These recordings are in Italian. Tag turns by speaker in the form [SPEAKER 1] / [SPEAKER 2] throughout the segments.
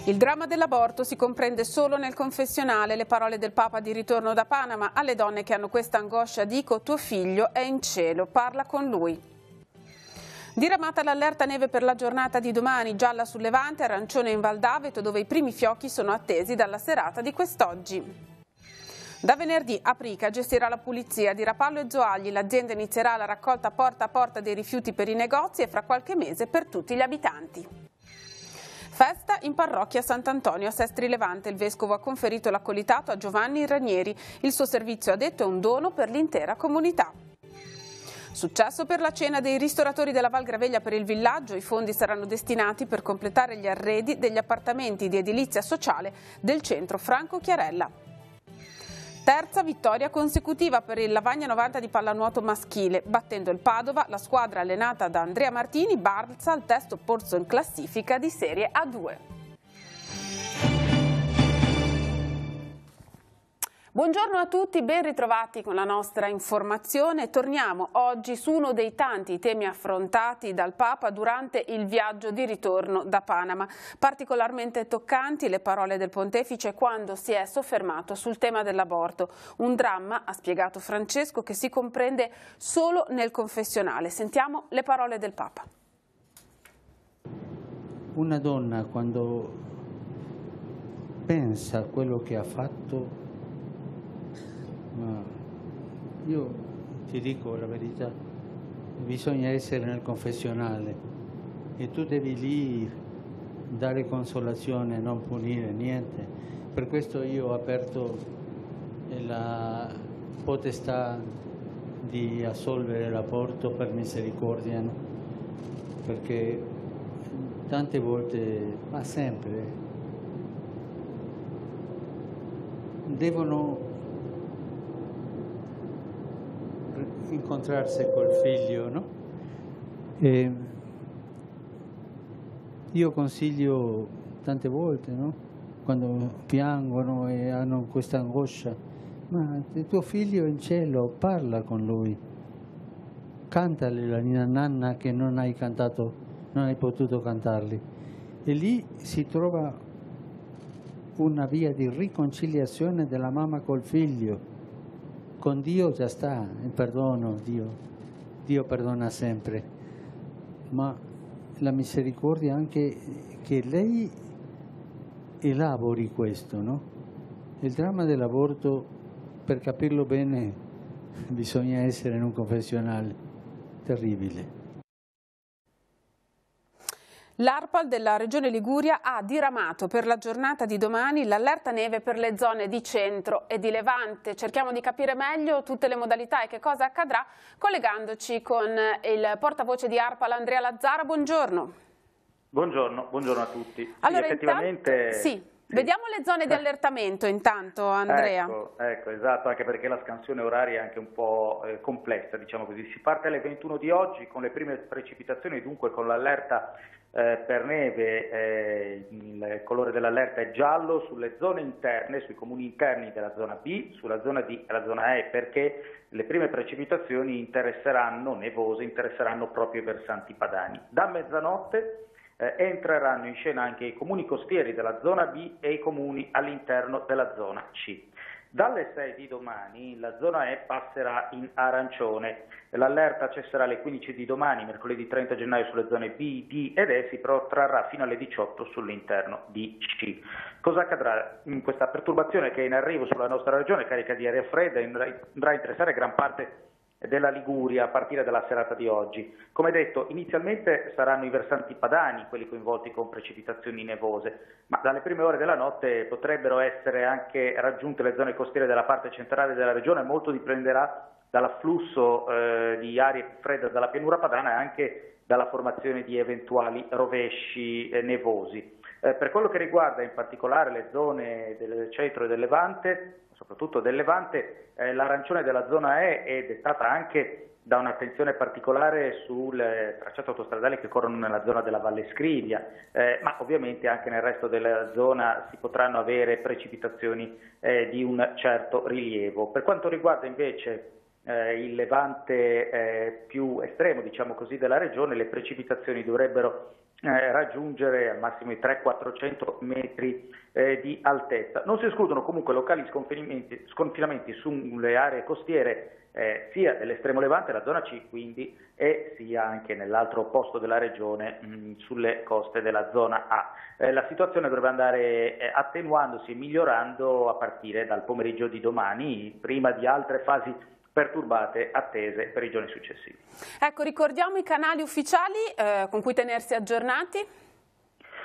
[SPEAKER 1] Il dramma dell'aborto si comprende solo nel confessionale. Le parole del Papa di ritorno da Panama: alle donne che hanno questa angoscia dico: tuo figlio è in cielo, parla con lui. Diramata l'allerta neve per la giornata di domani, gialla sul Levante, arancione in Val d'Aveto, dove i primi fiocchi sono attesi dalla serata di quest'oggi. Da venerdì Aprica gestirà la pulizia di Rapallo e Zoagli. L'azienda inizierà la raccolta porta a porta dei rifiuti per i negozi e fra qualche mese per tutti gli abitanti. Festa in parrocchia Sant'Antonio a Sestri Levante. Il vescovo ha conferito l'accolitato a Giovanni Ranieri. Il suo servizio, ha detto, è un dono per l'intera comunità. Successo per la cena dei ristoratori della Val Graveglia per il villaggio. I fondi saranno destinati per completare gli arredi degli appartamenti di edilizia sociale del centro Franco Chiarella. Terza vittoria consecutiva per il Lavagna 90 di pallanuoto maschile. Battendo il Padova, la squadra allenata da Andrea Martini balza al testo posto in classifica di Serie A2. Buongiorno a tutti, ben ritrovati con la nostra informazione. Torniamo oggi su uno dei tanti temi affrontati dal Papa durante il viaggio di ritorno da Panama. Particolarmente toccanti le parole del Pontefice quando si è soffermato sul tema dell'aborto. Un dramma, ha spiegato Francesco, che si comprende solo nel confessionale. Sentiamo le parole del Papa.
[SPEAKER 2] Una donna, quando pensa a quello che ha fatto, ma io ti dico la verità, bisogna essere nel confessionale e tu devi lì dare consolazione, non punire niente. Per questo io ho aperto la potestà di assolvere l'aborto per misericordia, no? Perché tante volte, ma sempre, devono incontrarsi col figlio, no? E io consiglio tante volte, no? Quando piangono e hanno questa angoscia, ma il tuo figlio è in cielo, parla con lui, cantale la Ninna Nanna che non hai cantato, non hai potuto cantarli, e lì si trova una via di riconciliazione della mamma col figlio. Con Dio già sta, il perdono, Dio perdona sempre, ma la misericordia anche che lei elabori questo, no? Il dramma dell'aborto, per capirlo bene, bisogna essere in un confessionale, terribile.
[SPEAKER 1] L'ARPAL della Regione Liguria ha diramato per la giornata di domani l'allerta neve per le zone di centro e di Levante. Cerchiamo di capire meglio tutte le modalità e che cosa accadrà collegandoci con il portavoce di ARPAL Andrea Lazzara. Buongiorno.
[SPEAKER 3] Buongiorno a tutti.
[SPEAKER 1] Allora,
[SPEAKER 3] sì, effettivamente...
[SPEAKER 1] Sì. Vediamo le zone di allertamento intanto, Andrea.
[SPEAKER 3] Ecco, esatto, anche perché la scansione oraria è anche un po' complessa, diciamo così. Si parte alle 21 di oggi con le prime precipitazioni, dunque con l'allerta per neve, il colore dell'allerta è giallo sulle zone interne, sui comuni interni della zona B, sulla zona D e la zona E, perché le prime precipitazioni nevose interesseranno proprio i versanti padani. Da mezzanotte entreranno in scena anche i comuni costieri della zona B e i comuni all'interno della zona C. Dalle 6 di domani la zona E passerà in arancione, l'allerta cesserà alle 15 di domani, mercoledì 30 gennaio, sulle zone B, D ed E, si protrarrà fino alle 18 sull'interno di C. Cosa accadrà in questa perturbazione che è in arrivo sulla nostra regione, carica di aria fredda, andrà a interessare gran parte della Liguria a partire dalla serata di oggi. Come detto, inizialmente saranno i versanti padani quelli coinvolti con precipitazioni nevose, ma dalle prime ore della notte potrebbero essere anche raggiunte le zone costiere della parte centrale della regione. Molto dipenderà dall'afflusso di aria fredda dalla pianura padana e anche dalla formazione di eventuali rovesci nevosi. Per quello che riguarda in particolare le zone del centro e del Levante, soprattutto del Levante, l'arancione della zona E è dettata anche da un'attenzione particolare sul tracciato autostradali che corrono nella zona della Valle Scrivia, ma ovviamente anche nel resto della zona si potranno avere precipitazioni di un certo rilievo. Per quanto riguarda invece il levante più estremo, diciamo così, della regione, le precipitazioni dovrebbero raggiungere al massimo i 300-400 metri di altezza. Non si escludono comunque locali sconfinamenti sulle aree costiere sia dell'estremo levante, la zona C quindi, e sia anche nell'altro posto della regione sulle coste della zona A. La situazione dovrebbe andare attenuandosi e migliorando a partire dal pomeriggio di domani, prima di altre fasi perturbate attese per i giorni successivi.
[SPEAKER 1] Ecco, ricordiamo i canali ufficiali con cui tenersi aggiornati.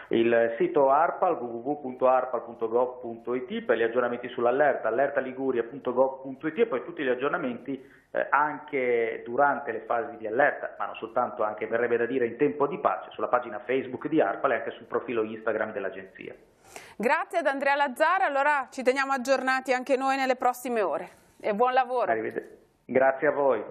[SPEAKER 3] Il sito ARPAL, www.arpal.gov.it, per gli aggiornamenti sull'allerta, allertaliguria.gov.it, e poi tutti gli aggiornamenti anche durante le fasi di allerta, ma non soltanto, anche verrebbe da dire in tempo di pace, sulla pagina Facebook di ARPAL e anche sul profilo Instagram dell'agenzia. Grazie ad Andrea Lazzara, allora ci teniamo aggiornati anche noi nelle prossime ore e buon lavoro. Grazie a voi.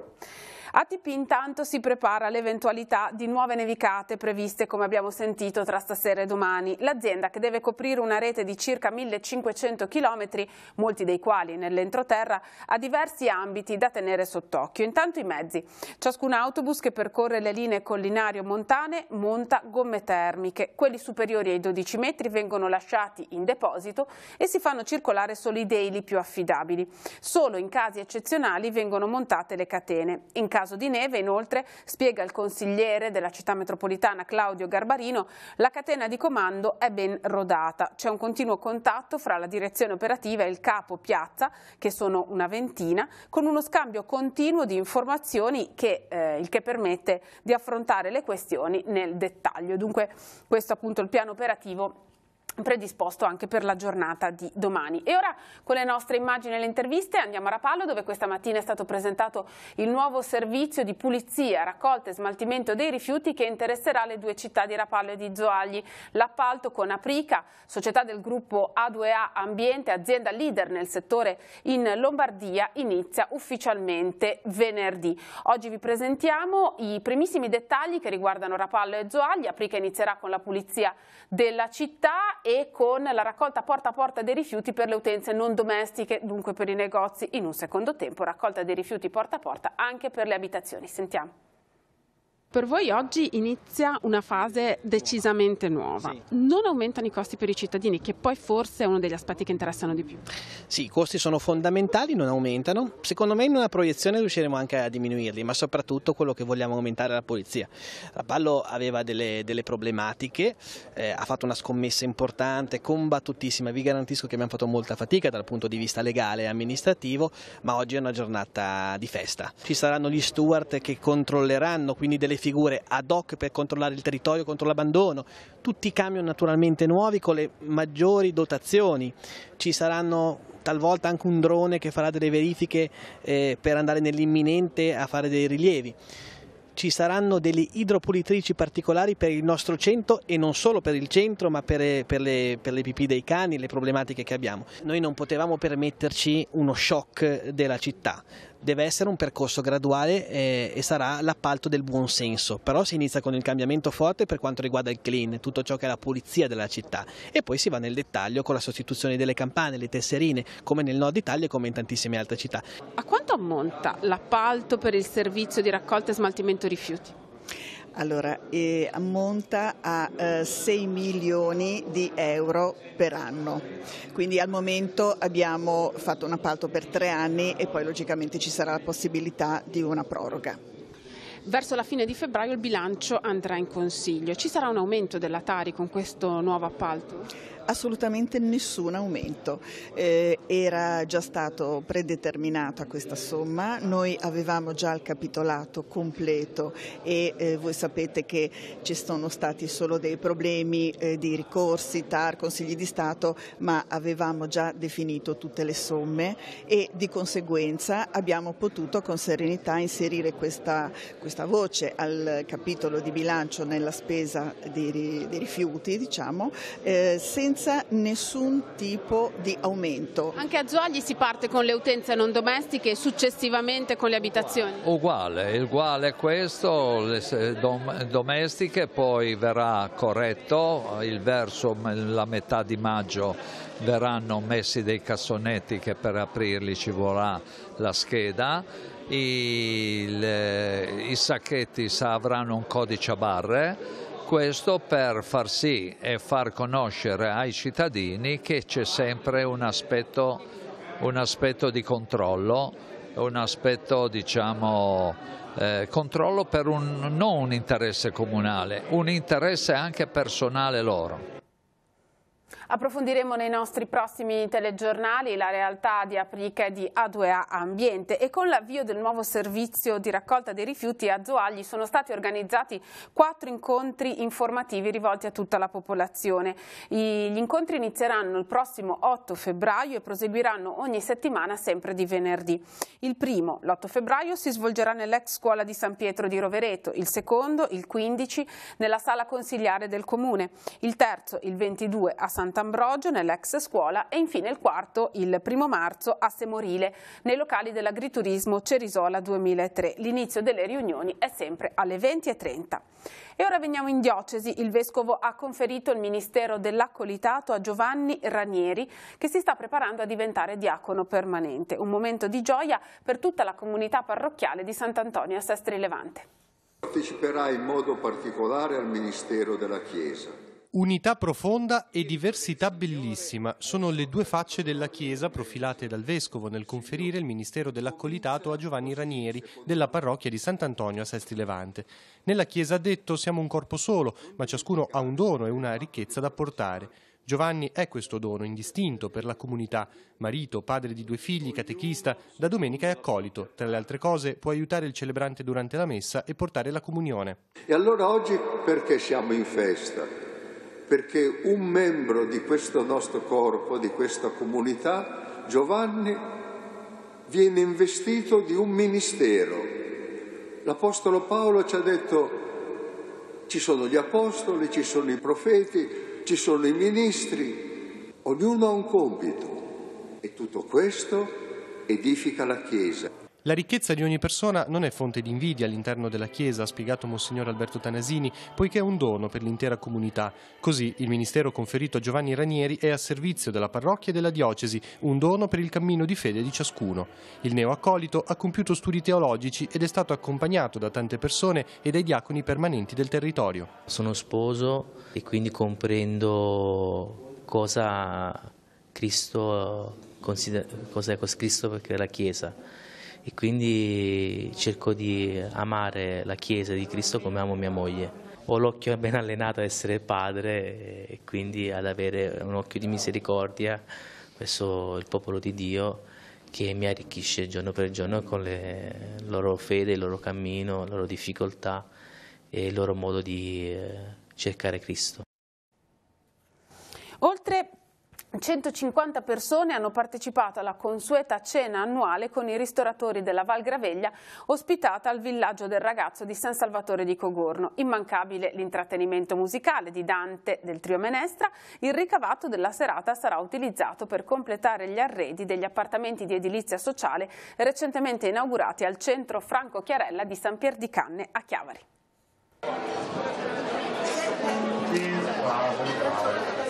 [SPEAKER 3] ATP intanto si prepara all'eventualità di nuove nevicate previste, come abbiamo sentito, tra stasera e domani. L'azienda, che deve coprire una rete di circa 1500 km, molti dei quali nell'entroterra, ha diversi ambiti da tenere sott'occhio. Intanto i mezzi. Ciascun autobus che percorre le linee collinari o montane monta gomme termiche. Quelli superiori ai 12 metri vengono lasciati in deposito e si fanno circolare solo i daily più affidabili. Solo in casi eccezionali vengono montate le catene. In caso di neve, inoltre, spiega il consigliere della città metropolitana Claudio Garbarino, la catena di comando è ben rodata. C'è un continuo contatto fra la direzione operativa e il capo piazza, che sono una ventina, con uno scambio continuo di informazioni il che permette di affrontare le questioni nel dettaglio. Dunque questo appunto il piano operativo predisposto anche per la giornata di domani. E ora, con le nostre immagini e le interviste, andiamo a Rapallo, dove questa mattina è stato presentato il nuovo servizio di pulizia, raccolta e smaltimento dei rifiuti che interesserà le due città di Rapallo e di Zoagli. L'appalto con Aprica, società del gruppo A2A Ambiente, azienda leader nel settore in Lombardia, inizia ufficialmente venerdì. Oggi vi presentiamo i primissimi dettagli che riguardano Rapallo e Zoagli. Aprica inizierà con la pulizia della città e con la raccolta porta a porta dei rifiuti per le utenze non domestiche, dunque per i negozi. In un secondo tempo raccolta dei rifiuti porta a porta anche per le abitazioni. Sentiamo. Per voi oggi inizia una fase decisamente nuova. Sì. Non aumentano i costi per i cittadini, che poi forse è uno degli aspetti che interessano di più.
[SPEAKER 4] Sì, i costi sono fondamentali, non aumentano. Secondo me in una proiezione riusciremo anche a diminuirli, ma soprattutto quello che vogliamo aumentare è la polizia. Rapallo aveva delle problematiche, ha fatto una scommessa importante, combattutissima. Vi garantisco che abbiamo fatto molta fatica dal punto di vista legale e amministrativo, ma oggi è una giornata di festa. Ci saranno gli steward che controlleranno, quindi delle figure ad hoc per controllare il territorio contro l'abbandono, tutti i camion naturalmente nuovi con le maggiori dotazioni. Ci saranno talvolta anche un drone che farà delle verifiche per andare nell'imminente a fare dei rilievi. Ci saranno delle idropulitrici particolari per il nostro centro e non solo per il centro, ma per le pipì dei cani, le problematiche che abbiamo. Noi non potevamo permetterci uno shock della città. Deve essere un percorso graduale e sarà l'appalto del buon senso, però si inizia con il cambiamento forte per quanto riguarda il clean, tutto ciò che è la pulizia della città, e poi si va nel dettaglio con la sostituzione delle campane, le tesserine, come nel nord Italia e come in tantissime altre città.
[SPEAKER 1] A quanto ammonta l'appalto per il servizio di raccolta e smaltimento rifiuti?
[SPEAKER 5] Allora, ammonta a 6 milioni di euro per anno, quindi al momento abbiamo fatto un appalto per 3 anni e poi logicamente ci sarà la possibilità di una proroga.
[SPEAKER 1] Verso la fine di febbraio il bilancio andrà in consiglio. Ci sarà un aumento della Tari con questo nuovo appalto?
[SPEAKER 5] Assolutamente nessun aumento, era già stato predeterminata questa somma, noi avevamo già il capitolato completo e voi sapete che ci sono stati solo dei problemi di ricorsi, TAR, Consigli di Stato, ma avevamo già definito tutte le somme e di conseguenza abbiamo potuto con serenità inserire questa voce al capitolo di bilancio nella spesa dei rifiuti, diciamo, senza senza nessun tipo di aumento.
[SPEAKER 1] Anche a Zoagli si parte con le utenze non domestiche e successivamente con le abitazioni?
[SPEAKER 6] Uguale questo, le domestiche, poi verrà corretto, verso la metà di maggio verranno messi dei cassonetti che per aprirli ci vorrà la scheda, i sacchetti avranno un codice a barre. Questo per far sì e far conoscere ai cittadini che c'è sempre un aspetto di controllo, un aspetto, diciamo, controllo per non un interesse comunale, un interesse anche personale loro.
[SPEAKER 1] Approfondiremo nei nostri prossimi telegiornali la realtà di Aprica e di A2A Ambiente, e con l'avvio del nuovo servizio di raccolta dei rifiuti a Zoagli sono stati organizzati 4 incontri informativi rivolti a tutta la popolazione. Gli incontri inizieranno il prossimo 8 febbraio e proseguiranno ogni settimana sempre di venerdì. Il primo, l'8 febbraio, si svolgerà nell'ex scuola di San Pietro di Rovereto, il secondo, il 15, nella sala consigliare del Comune, il terzo, il 22, a Sant'Ambrogio nell'ex scuola, e infine il quarto, il 1° marzo, a Semorile nei locali dell'Agriturismo Cerisola 2003. L'inizio delle riunioni è sempre alle 20:30. E ora veniamo in diocesi. Il vescovo ha conferito il ministero dell'Accolitato a Giovanni Ranieri, che si sta preparando a diventare diacono permanente. Un momento di gioia per tutta la comunità parrocchiale di Sant'Antonio a Sestri Levante.
[SPEAKER 7] Parteciperà in modo particolare al ministero della Chiesa.
[SPEAKER 8] Unità profonda e diversità bellissima sono le due facce della Chiesa profilate dal Vescovo nel conferire il Ministero dell'Accolitato a Giovanni Ranieri della parrocchia di Sant'Antonio a Sestri Levante. Nella Chiesa ha detto: siamo un corpo solo, ma ciascuno ha un dono e una ricchezza da portare. Giovanni è questo dono indistinto per la comunità, marito, padre di 2 figli, catechista, da domenica è accolito. Tra le altre cose può aiutare il celebrante durante la messa e portare la comunione.
[SPEAKER 7] E allora oggi perché siamo in festa? Perché un membro di questo nostro corpo, di questa comunità, Giovanni, viene investito di un ministero. L'Apostolo Paolo ci ha detto: ci sono gli apostoli, ci sono i profeti, ci sono i ministri, ognuno ha un compito, e tutto questo edifica la Chiesa.
[SPEAKER 8] La ricchezza di ogni persona non è fonte di invidia all'interno della Chiesa, ha spiegato Monsignor Alberto Tanasini, poiché è un dono per l'intera comunità. Così il ministero conferito a Giovanni Ranieri è a servizio della parrocchia e della diocesi, un dono per il cammino di fede di ciascuno. Il neoaccolito ha compiuto studi teologici ed è stato accompagnato da tante persone e dai diaconi permanenti del territorio.
[SPEAKER 9] Sono sposo e quindi comprendo cosa Cristo cos'è Cristo perché è la Chiesa. E quindi cerco di amare la Chiesa di Cristo come amo mia moglie. Ho l'occhio ben allenato ad essere padre e quindi ad avere un occhio di misericordia verso il popolo di Dio, che mi arricchisce giorno per giorno con la loro fede, il loro cammino, la loro difficoltà e il loro modo di cercare Cristo.
[SPEAKER 1] Oltre 150 persone hanno partecipato alla consueta cena annuale con i ristoratori della Val Graveglia, ospitata al villaggio del ragazzo di San Salvatore di Cogorno. Immancabile l'intrattenimento musicale di Dante del Trio Menestra. Il ricavato della serata sarà utilizzato per completare gli arredi degli appartamenti di edilizia sociale recentemente inaugurati al centro Franco Chiarella di San Pier di Canne a Chiavari.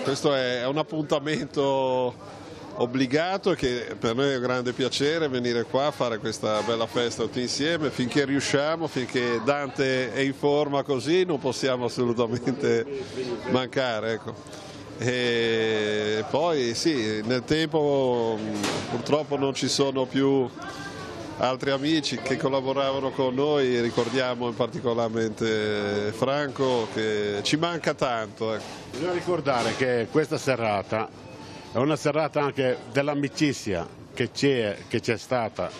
[SPEAKER 10] Questo è un appuntamento obbligato che per noi è un grande piacere venire qua a fare questa bella festa tutti insieme, finché riusciamo, finché Dante è in forma così non possiamo assolutamente mancare, ecco. E poi sì, nel tempo purtroppo non ci sono più altri amici che collaboravano con noi, ricordiamo particolarmente Franco, che ci manca tanto.
[SPEAKER 11] Bisogna ricordare che questa serata è una serata anche dell'amicizia che c'è stata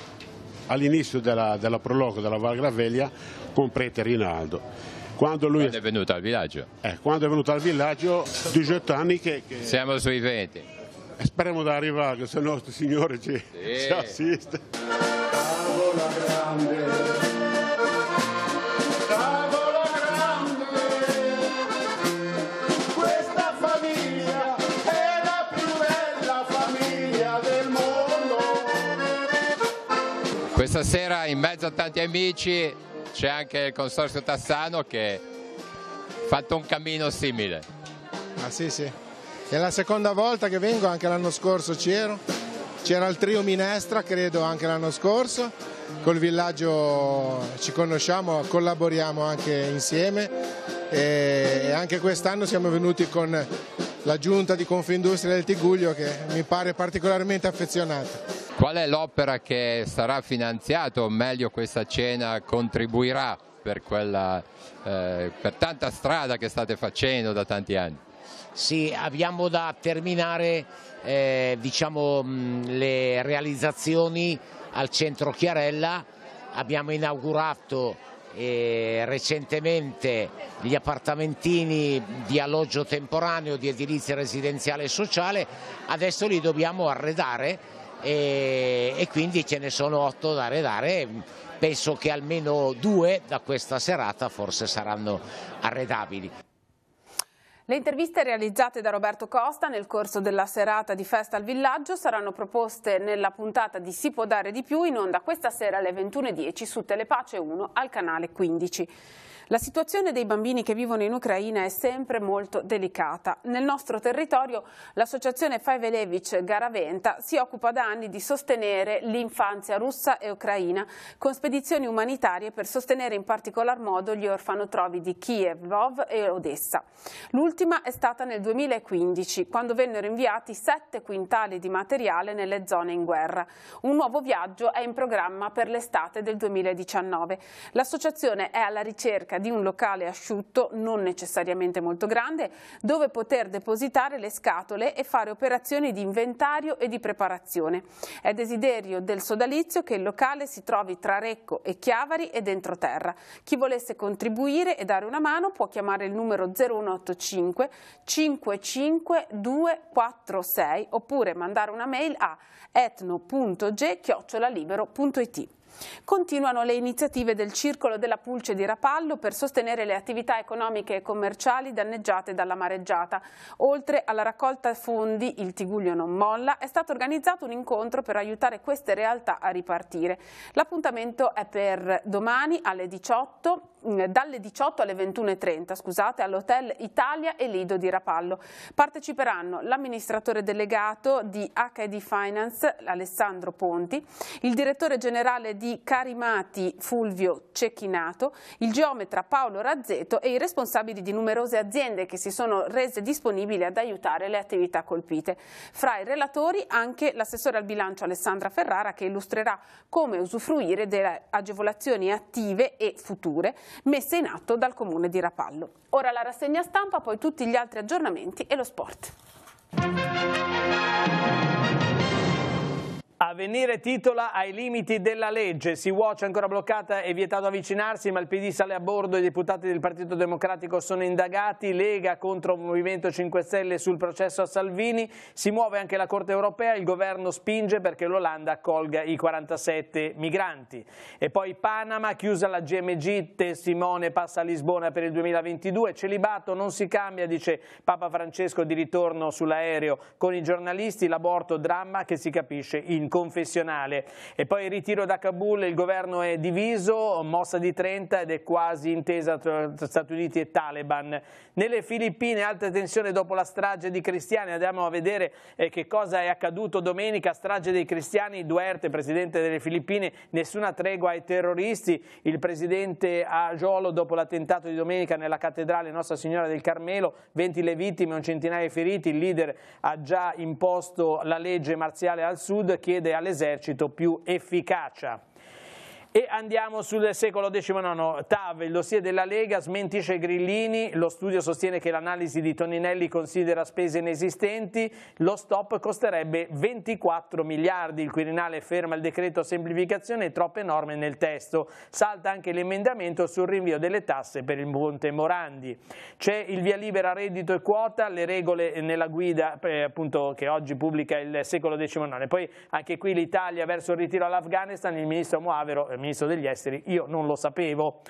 [SPEAKER 11] all'inizio della prologo della Val Graveglia con prete Rinaldo. Quando
[SPEAKER 12] è venuto al villaggio?
[SPEAKER 11] Quando è venuto al villaggio, 18 anni che... Siamo
[SPEAKER 12] sui 20.
[SPEAKER 11] Speriamo di arrivare, che se il nostro Signore ci assiste. Tavola grande, questa famiglia è
[SPEAKER 12] questa sera in mezzo a tanti amici c'è anche il Consorzio Tassano che ha fatto un cammino simile.
[SPEAKER 13] Ah sì, sì. È la seconda volta che vengo, anche l'anno scorso c'era il trio Minestra, credo anche l'anno scorso, col villaggio ci conosciamo, collaboriamo anche insieme e anche quest'anno siamo venuti con la giunta di Confindustria del Tigullio che mi pare particolarmente affezionata.
[SPEAKER 12] Qual è l'opera che sarà finanziata, o meglio questa cena contribuirà per tanta strada che state facendo da tanti anni?
[SPEAKER 14] Sì, abbiamo da terminare diciamo, le realizzazioni al centro Chiarella, abbiamo inaugurato recentemente gli appartamentini di alloggio temporaneo di edilizia residenziale e sociale, adesso li dobbiamo arredare e quindi ce ne sono 8 da arredare, penso che almeno 2 da questa serata forse saranno arredabili.
[SPEAKER 1] Le interviste realizzate da Roberto Costa nel corso della serata di Festa al Villaggio saranno proposte nella puntata di Si può dare di più, in onda questa sera alle 21:10 su Telepace 1 al canale 15. La situazione dei bambini che vivono in Ucraina è sempre molto delicata. Nel nostro territorio l'associazione Faivelevich Garaventa si occupa da anni di sostenere l'infanzia russa e ucraina con spedizioni umanitarie per sostenere in particolar modo gli orfanotrovi di Kiev, Lvov e Odessa. L'ultima è stata nel 2015, quando vennero inviati 7 quintali di materiale nelle zone in guerra. Un nuovo viaggio è in programma per l'estate del 2019. L'associazione è alla ricerca di un locale asciutto, non necessariamente molto grande, dove poter depositare le scatole e fare operazioni di inventario e di preparazione. È desiderio del sodalizio che il locale si trovi tra Recco e Chiavari e dentro terra. Chi volesse contribuire e dare una mano può chiamare il numero 0185 55246 oppure mandare una mail a etno.ge@libero.it. Continuano le iniziative del Circolo della Pulce di Rapallo per sostenere le attività economiche e commerciali danneggiate dalla mareggiata. Oltre alla raccolta fondi, il Tigullio non molla, è stato organizzato un incontro per aiutare queste realtà a ripartire. L'appuntamento è per domani alle 18, dalle 18 alle 21:30, all'Hotel Italia e Lido di Rapallo. Parteciperanno l'amministratore delegato di HD Finance Alessandro Ponti, il direttore generale di Carimati Fulvio Cecchinato, il geometra Paolo Razzeto e i responsabili di numerose aziende che si sono rese disponibili ad aiutare le attività colpite. Fra i relatori anche l'assessore al bilancio Alessandra Ferrara, che illustrerà come usufruire delle agevolazioni attive e future messe in atto dal Comune di Rapallo. Ora la rassegna stampa, poi tutti gli altri aggiornamenti e lo sport.
[SPEAKER 15] Avvenire titola ai limiti della legge, Sea-Watch è ancora bloccata e vietato avvicinarsi, ma il PD sale a bordo, i deputati del Partito Democratico sono indagati, Lega contro Movimento 5 Stelle sul processo a Salvini, si muove anche la Corte Europea, il governo spinge perché l'Olanda accolga i 47 migranti. E poi Panama, chiusa la GMG, testimone passa a Lisbona per il 2022, celibato non si cambia, dice Papa Francesco di ritorno sull'aereo con i giornalisti, l'aborto dramma che si capisce in confessionale. E poi il ritiro da Kabul, il governo è diviso, mossa di Trenta ed è quasi intesa tra Stati Uniti e Taliban. Nelle Filippine alta tensione dopo la strage di cristiani, andiamo a vedere che cosa è accaduto domenica, strage dei cristiani, Duterte, presidente delle Filippine, nessuna tregua ai terroristi, il presidente a Jolo dopo l'attentato di domenica nella cattedrale Nostra Signora del Carmelo, 20 le vittime, un centinaio di feriti, il leader ha già imposto la legge marziale al sud, chiede all'esercito più efficacia. E andiamo sul secolo XIX, TAV, il dossier della Lega smentisce Grillini, lo studio sostiene che l'analisi di Toninelli considera spese inesistenti, lo stop costerebbe 24 miliardi, il Quirinale ferma il decreto semplificazione e troppe norme nel testo, salta anche l'emendamento sul rinvio delle tasse per il Monte Morandi. C'è il via libera reddito e quota, le regole nella guida appunto che oggi pubblica il secolo XIX, poi anche qui l'Italia verso il ritiro all'Afghanistan, il ministro Moavero, il ministro degli esteri, io non lo sapevo.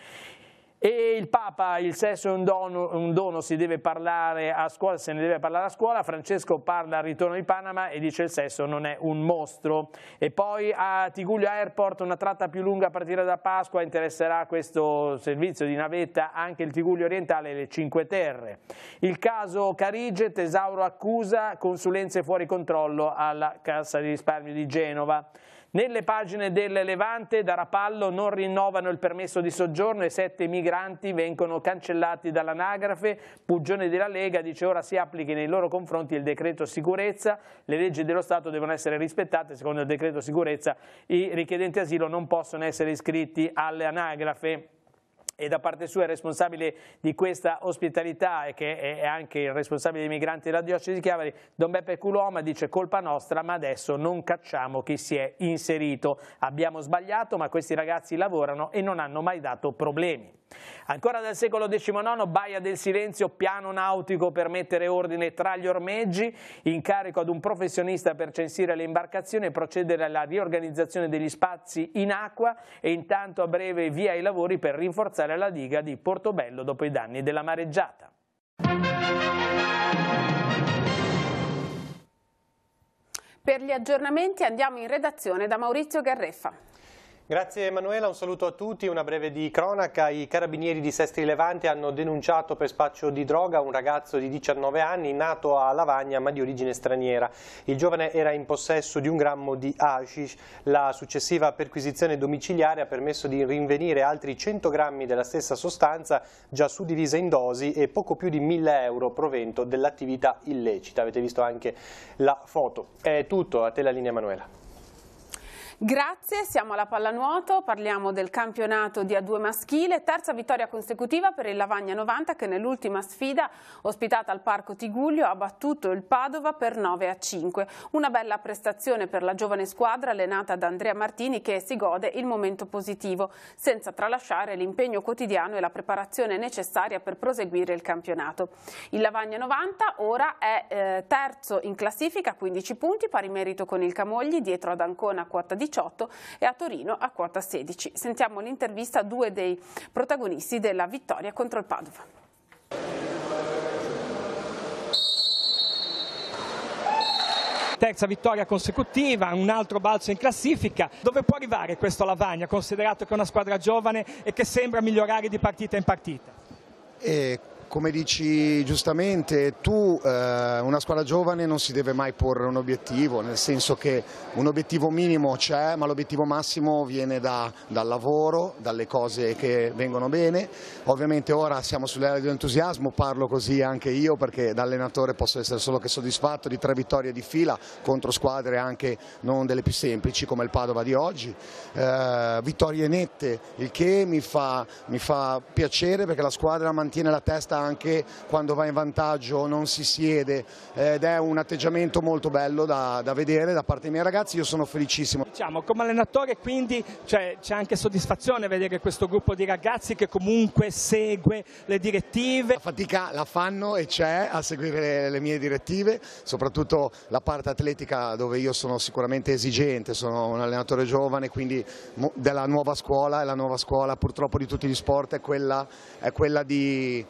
[SPEAKER 15] E il Papa, il sesso è un dono, si deve parlare a scuola, se ne deve parlare a scuola. Francesco parla al ritorno di Panama e dice il sesso non è un mostro. E poi a Tigullio Airport una tratta più lunga a partire da Pasqua, interesserà questo servizio di navetta anche il Tigullio orientale e le Cinque Terre. Il caso Carige, Tesauro accusa consulenze fuori controllo alla Cassa di risparmio di Genova. Nelle pagine del Levante, da Rapallo non rinnovano il permesso di soggiorno e 7 migranti vengono cancellati dall'anagrafe. Puggione della Lega dice ora si applichi nei loro confronti il decreto sicurezza, le leggi dello Stato devono essere rispettate, secondo il decreto sicurezza i richiedenti asilo non possono essere iscritti alle anagrafe. E da parte sua è responsabile di questa ospitalità e che è anche il responsabile dei migranti della diocesi di Chiavari, Don Beppe Culoma, dice colpa nostra ma adesso non cacciamo chi si è inserito. Abbiamo sbagliato ma questi ragazzi lavorano e non hanno mai dato problemi. Ancora del secolo XIX, Baia del Silenzio, piano nautico per mettere ordine tra gli ormeggi, incarico ad un professionista per censire le imbarcazioni e procedere alla riorganizzazione degli spazi in acqua e intanto a breve via i lavori per rinforzare la diga di Portobello dopo i danni della mareggiata.
[SPEAKER 1] Per gli aggiornamenti andiamo in redazione da Maurizio Garreffa.
[SPEAKER 8] Grazie Emanuela, un saluto a tutti, una breve di cronaca. I carabinieri di Sestri Levante hanno denunciato per spaccio di droga un ragazzo di 19 anni nato a Lavagna ma di origine straniera. Il giovane era in possesso di 1 grammo di hashish. La successiva perquisizione domiciliare ha permesso di rinvenire altri 100 grammi della stessa sostanza già suddivisa in dosi e poco più di 1.000 euro provento dell'attività illecita. Avete visto anche la foto. È tutto, a te la linea Emanuela.
[SPEAKER 1] Grazie, siamo alla pallanuoto, parliamo del campionato di A2 maschile, terza vittoria consecutiva per il Lavagna 90 che nell'ultima sfida ospitata al Parco Tigullio ha battuto il Padova per 9-5. Una bella prestazione per la giovane squadra allenata da Andrea Martini che si gode il momento positivo, senza tralasciare l'impegno quotidiano e la preparazione necessaria per proseguire il campionato. Il Lavagna 90 ora è terzo in classifica, 15 punti, pari merito con il Camogli, dietro ad Ancona a quota 18 e a Torino a quota 16. Sentiamo l'intervista a 2 dei protagonisti della vittoria contro il Padova.
[SPEAKER 16] Terza vittoria consecutiva, un altro balzo in classifica. Dove può arrivare questo Lavagna, considerato che è una squadra giovane e che sembra migliorare di partita in partita?
[SPEAKER 17] Come dici giustamente tu, una squadra giovane non si deve mai porre un obiettivo, nel senso che un obiettivo minimo c'è, ma l'obiettivo massimo viene dal lavoro, dalle cose che vengono bene. Ovviamente ora siamo sull'era dell'entusiasmo, parlo così anche io perché da allenatore posso essere solo che soddisfatto di 3 vittorie di fila contro squadre anche non delle più semplici come il Padova di oggi. Vittorie nette, il che mi fa piacere perché la squadra mantiene la testa anche quando va in vantaggio, non si siede ed è un atteggiamento molto bello da vedere da parte dei miei ragazzi. Io sono felicissimo.
[SPEAKER 16] Diciamo, come allenatore quindi c'è anche soddisfazione vedere questo gruppo di ragazzi che comunque segue le direttive.
[SPEAKER 17] La fatica la fanno e c'è a seguire le mie direttive, soprattutto la parte atletica dove io sono sicuramente esigente, sono un allenatore giovane quindi della nuova scuola, e la nuova scuola purtroppo di tutti gli sport è quella di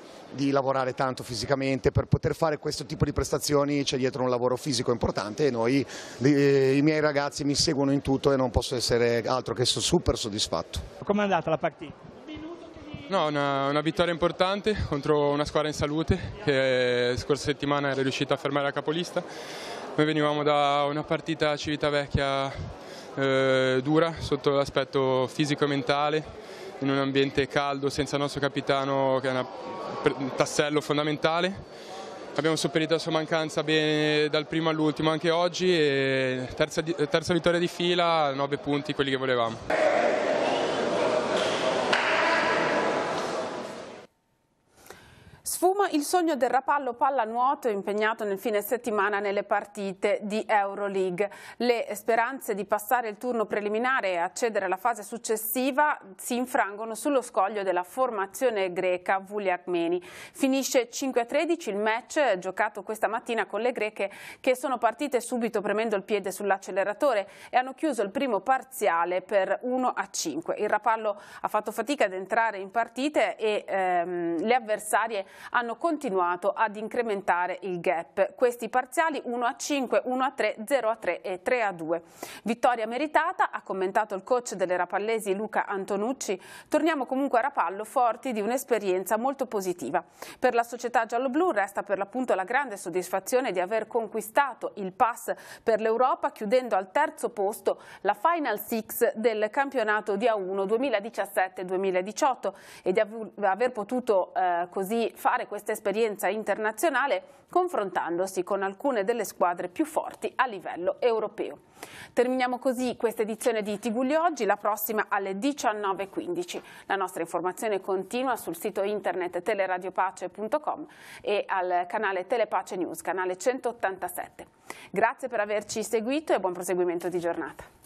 [SPEAKER 17] lavorare tanto fisicamente. Per poter fare questo tipo di prestazioni c'è dietro un lavoro fisico importante e i miei ragazzi mi seguono in tutto e non posso essere altro che super soddisfatto.
[SPEAKER 16] Come è andata la partita?
[SPEAKER 18] No, una vittoria importante contro una squadra in salute che scorsa settimana era riuscita a fermare la capolista. Noi venivamo da una partita a Civitavecchia dura sotto l'aspetto fisico e mentale, in un ambiente caldo senza il nostro capitano che è un tassello fondamentale. Abbiamo sopperito la sua mancanza bene dal primo all'ultimo anche oggi e terza vittoria di fila, 9 punti, quelli che volevamo.
[SPEAKER 1] Sfuma il sogno del Rapallo pallanuoto impegnato nel fine settimana nelle partite di Euroleague. Le speranze di passare il turno preliminare e accedere alla fase successiva si infrangono sullo scoglio della formazione greca Vuliarmeni. Finisce 5-13 il match giocato questa mattina con le greche, che sono partite subito premendo il piede sull'acceleratore e hanno chiuso il primo parziale per 1-5. Il Rapallo ha fatto fatica ad entrare in partite e le avversarie hanno continuato ad incrementare il gap. Questi parziali 1-5, 1-3, 0-3 e 3-2. Vittoria meritata, ha commentato il coach delle rapallesi Luca Antonucci. Torniamo comunque a Rapallo forti di un'esperienza molto positiva. Per la società gialloblu resta per l'appunto la grande soddisfazione di aver conquistato il pass per l'Europa, chiudendo al terzo posto la Final Six del campionato di A1 2017-2018 e di aver potuto così fare questa esperienza internazionale confrontandosi con alcune delle squadre più forti a livello europeo. Terminiamo così questa edizione di TV Gli Oggi, la prossima alle 19:15. La nostra informazione continua sul sito internet teleradiopace.com e al canale Telepace News, canale 187. Grazie per averci seguito e buon proseguimento di giornata.